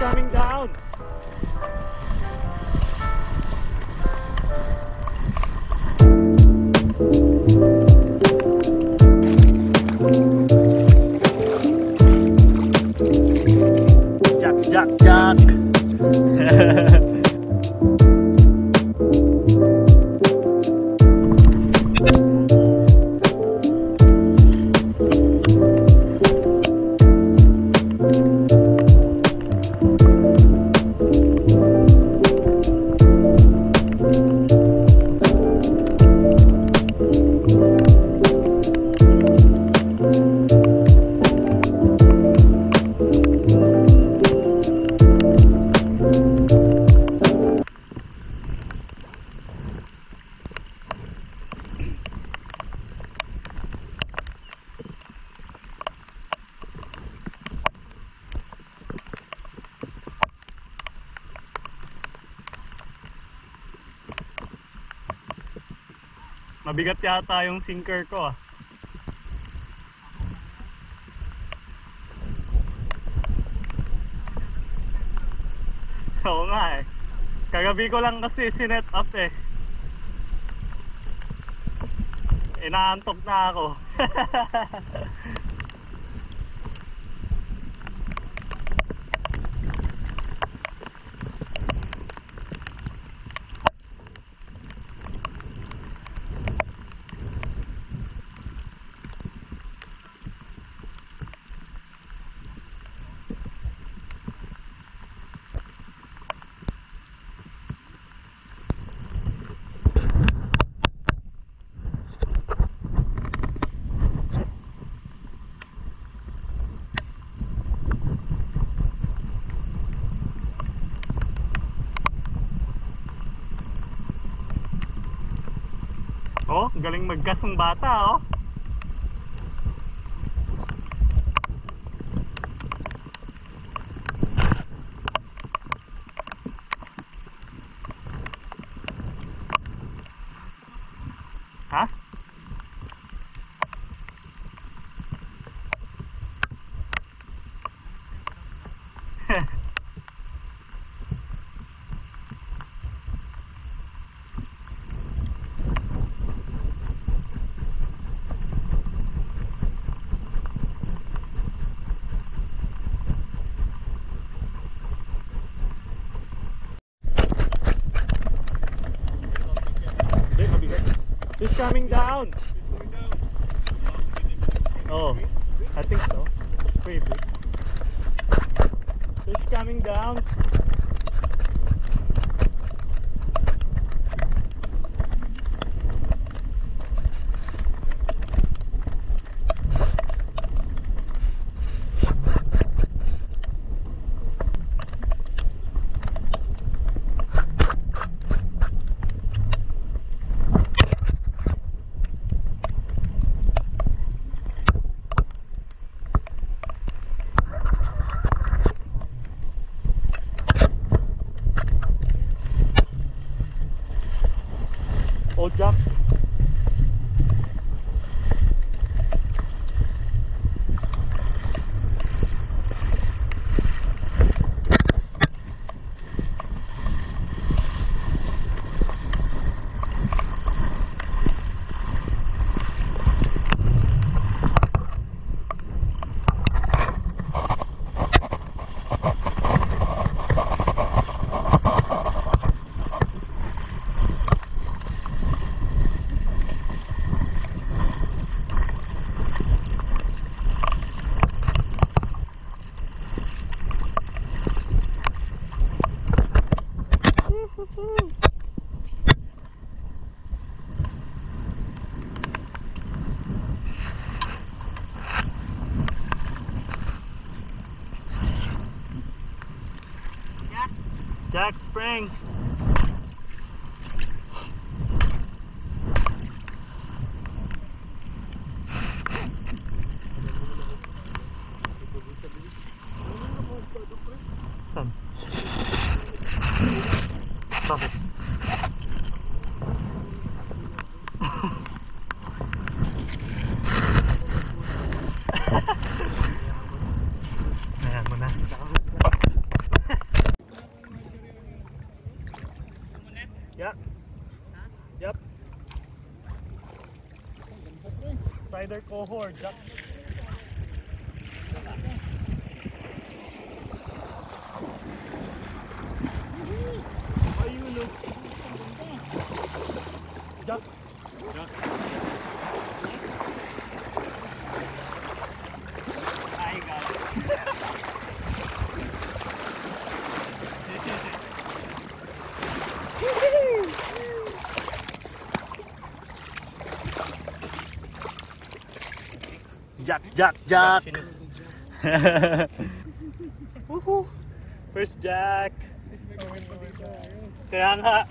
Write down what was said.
coming down. Jack, Jack. Mabigat yata yung sinker ko ah. Oo nga eh. Kagabi ko lang kasi sinet up eh. Inaantok na ako. Oh, galing maggas ng bata oh. Ha? It's coming down. Oh, I think so. It's pretty big. It's coming down. Oh, Jack. Jack Spring. Saan? Bakit? Ayan mo na. Spider cohort, Jack. Ayun, no. Jack. Jack. Ay, God. Jack, Jack, Jack. Woohoo! First Jack. Kaya nga.